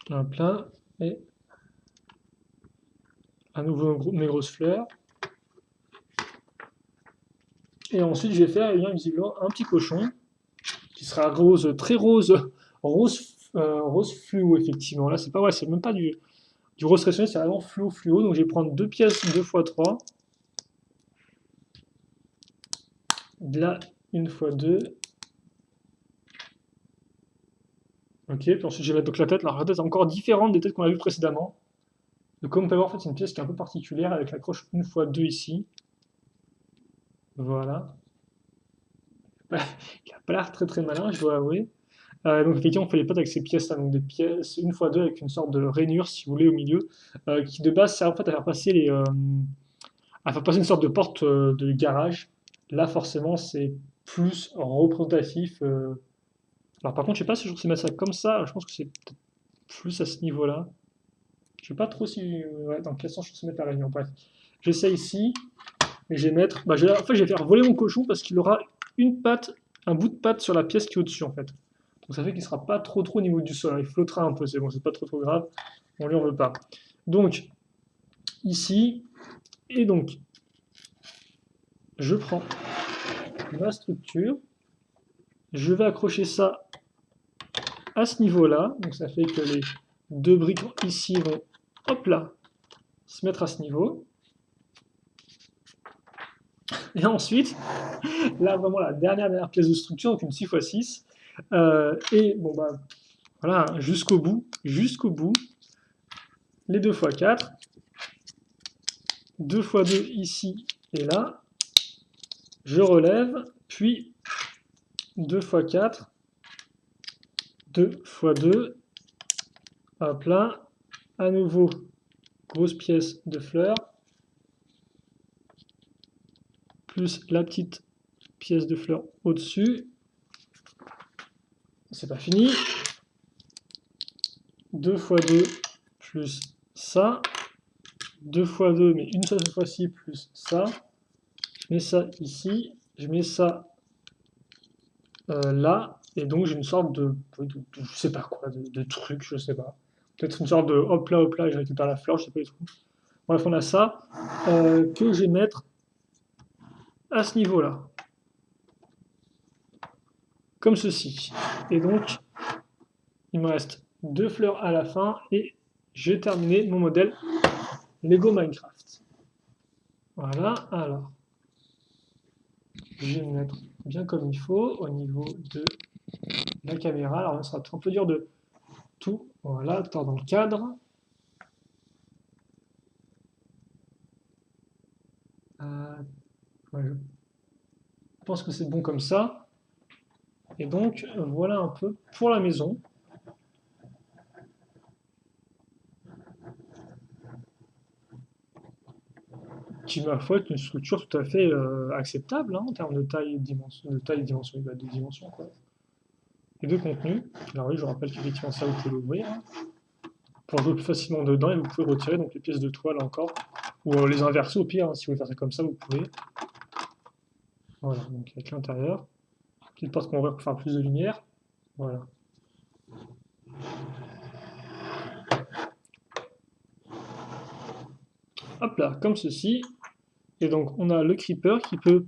Hop là, et à nouveau mes grosses fleurs. Et ensuite, je vais faire eh bien, visiblement un petit cochon qui sera rose, très rose, rose fluo, effectivement. Là, c'est pas, ouais, c'est même pas du rose traditionnel, c'est vraiment fluo. Donc, je vais prendre deux pièces 2x3. De là, 1x2. Ok, puis ensuite, je vais mettre donc la tête. Alors, la tête est encore différente des têtes qu'on a vues précédemment. Donc, comme on peut voir, en fait, c'est une pièce qui est un peu particulière avec la croche 1x2 ici. Voilà. Qui n'a pas l'air très malin, je dois avouer. Donc effectivement, on fait les potes avec ces pièces-là, donc des pièces 1x2 avec une sorte de rainure, si vous voulez, au milieu, qui de base sert en fait à faire passer une sorte de porte de garage. Là, forcément, c'est plus représentatif. Alors par contre, je sais pas si je sais mettre ça comme ça. Je pense que c'est peut-être plus à ce niveau-là. Je sais pas trop si, ouais, dans quel sens je sais mettre la rainure. Bref, j'essaie ici, et je vais mettre. En fait, je vais faire voler mon cochon parce qu'il aura une patte, un bout de patte sur la pièce qui est au-dessus, en fait. Donc ça fait qu'il ne sera pas trop au niveau du sol. Il flottera un peu, c'est bon, c'est pas trop grave. On lui en veut pas. Donc, ici, et donc, je prends ma structure, je vais accrocher ça à ce niveau-là. Donc ça fait que les deux briques ici vont, hop là, se mettre à ce niveau. Et ensuite, là vraiment la dernière pièce de structure, donc une 6x6. Et bon bah voilà, jusqu'au bout, les 2x4, 2x2 ici et là, je relève, puis 2x4, 2x2, hop là, à nouveau, grosse pièce de fleurs, plus la petite pièce de fleurs au-dessus, c'est pas fini, 2x2 plus ça, 2x2, mais une seule fois-ci plus ça, je mets ça ici, je mets ça là, et donc j'ai une sorte je sais pas quoi, de truc, je sais pas. Peut-être une sorte de hop là, et je récupère la fleur, je sais pas du tout. Bref, on a ça que je vais mettre à ce niveau-là, comme ceci. Et donc, il me reste deux fleurs à la fin et j'ai terminé mon modèle Lego Minecraft. Voilà, alors, je vais me mettre bien comme il faut au niveau de la caméra. Alors, ça sera un peu dur de tout, voilà, dans le cadre. Ouais, je pense que c'est bon comme ça. Et donc, voilà un peu pour la maison. Qui, ma foi, est une structure tout à fait acceptable hein, en termes de taille et de dimension, de dimension, quoi. Et de contenu. Alors oui, je rappelle qu'effectivement ça, vous pouvez l'ouvrir hein, pour jouer plus facilement dedans et vous pouvez retirer donc les pièces de toile encore. Ou les inverser au pire, hein, si vous voulez faire ça comme ça, vous pouvez. Voilà, donc avec l'intérieur. Petite porte qu'on va ouvrir pour faire plus de lumière. Voilà. Hop là, comme ceci. Et donc on a le creeper qui peut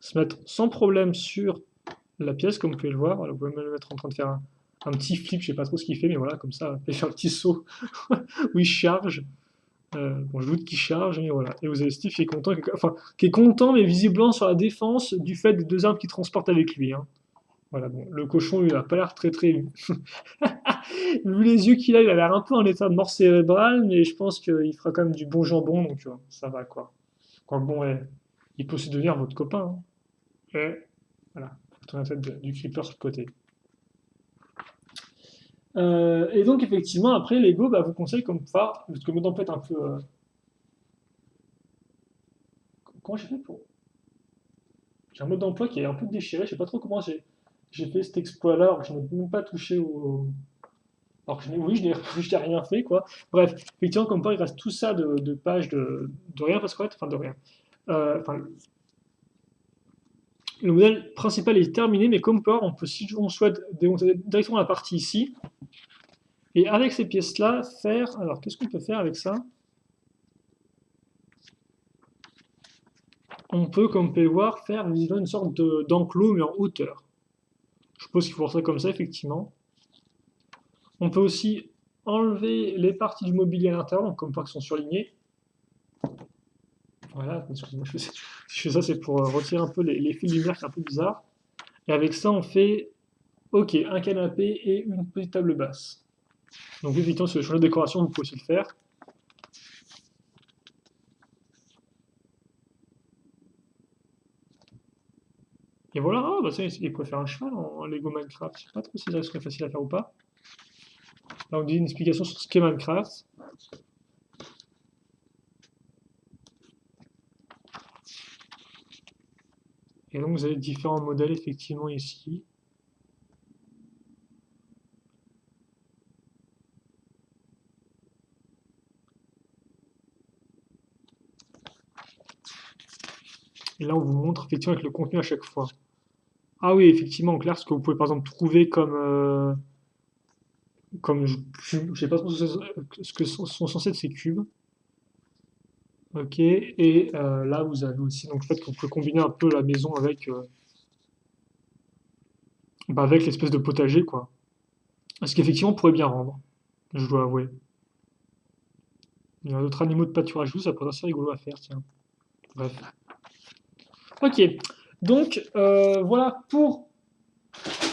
se mettre sans problème sur la pièce, comme vous pouvez le voir. Voilà, vous pouvez même le mettre en train de faire un petit flip, je sais pas trop ce qu'il fait, mais voilà, comme ça, il fait un petit saut où il charge. Bon, je doute qu'il charge, mais voilà. Et vous avez Steve qui est content, qui est content, mais visiblement sur la défense du fait des deux armes qu'il transporte avec lui. Hein. Voilà, bon, le cochon, il a pas l'air très. Vu les yeux qu'il a, il a l'air un peu en état de mort cérébrale, mais je pense qu'il fera quand même du bon jambon, donc tu vois, ça va quoi. Quoi bon, ouais, il peut aussi devenir votre copain. Hein. Et voilà, faut tourner la tête du creeper sur le côté. Et donc effectivement, après, Lego bah, vous conseille comme phare, parce que le mode d'emploi est un peu... Comment j'ai fait pour... J'ai un mode d'emploi qui est un peu déchiré, je sais pas trop comment j'ai fait cet exploit-là, alors que je n'ai même pas touché Alors que oui, je n'ai rien fait, quoi. Bref, effectivement, comme quoi, il reste tout ça de pages de rien, parce qu'en fait, enfin, de rien. Enfin, le modèle principal est terminé, mais comme quoi, on peut, si on souhaite, démonter directement la partie ici, et avec ces pièces-là, faire. Alors, qu'est-ce qu'on peut faire avec ça? On peut, comme vous pouvez le voir, faire visiblement une sorte d'enclos, mais en hauteur. Je suppose qu'il faut faire ça comme ça, effectivement. On peut aussi enlever les parties du mobilier à l'intérieur, donc comme quoi qui sont surlignées. Voilà, excusez-moi, si je fais ça, c'est pour retirer un peu les fils de lumière qui est un peu bizarre. Et avec ça, on fait, ok, un canapé et une petite table basse. Donc effectivement, si vous voulez changer de décoration, vous pouvez aussi le faire. Et voilà, ah, bah ça, il peut faire un cheval en Lego Minecraft. Je sais pas trop si ça serait facile à faire ou pas. Là, on dit une explication sur ce qu'est Minecraft. Et donc, vous avez différents modèles, effectivement, ici. Et là, on vous montre, effectivement, avec le contenu à chaque fois. Ah oui, effectivement, en clair, ce que vous pouvez, par exemple, trouver comme je sais pas trop ce que sont censés être ces cubes. Ok, et là, vous avez aussi donc, le fait qu'on peut combiner un peu la maison avec l'espèce de potager, quoi. Ce qui, effectivement, pourrait bien rendre, je dois avouer. Il y a d'autres animaux de pâturage doux, ça pourrait être assez rigolo à faire, tiens. Bref. Ok, donc voilà pour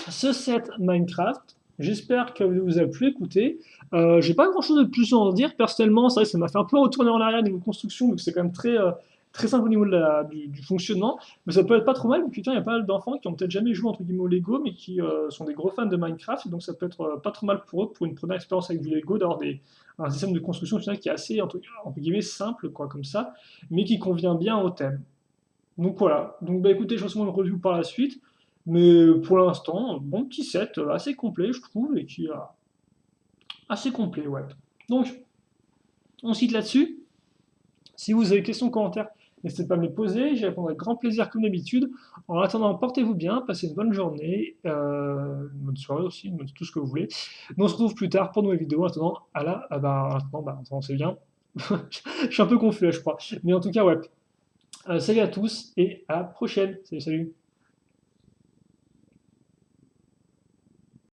ce set Minecraft. J'espère que vous a plu écouter. J'ai pas grand chose de plus à en dire. Personnellement, c'est vrai que ça m'a fait un peu retourner en arrière niveau construction, donc c'est quand même très simple au niveau du fonctionnement. Mais ça peut être pas trop mal, putain, il y a pas mal d'enfants qui ont peut-être jamais joué entre guillemets au Lego, mais qui sont des gros fans de Minecraft, donc ça peut être pas trop mal pour eux, pour une première expérience avec du Lego, d'avoir un système de construction qui est assez entre guillemets simple, quoi, comme ça, mais qui convient bien au thème. Donc voilà. Donc bah écoutez, je ferai sûrement une review par la suite. Mais pour l'instant, bon petit set, assez complet, je trouve, et qui est assez complet, ouais. Donc, on se quitte là-dessus. Si vous avez des questions, commentaires, n'hésitez pas à me les poser. J'y répondrai avec grand plaisir, comme d'habitude. En attendant, portez-vous bien, passez une bonne journée, une bonne soirée aussi, tout ce que vous voulez. Nous on se retrouve plus tard pour de nouvelles vidéos. En attendant, en attendant, c'est bien. Je suis un peu confus, là, je crois. Mais en tout cas, ouais. Salut à tous et à la prochaine. Salut, salut.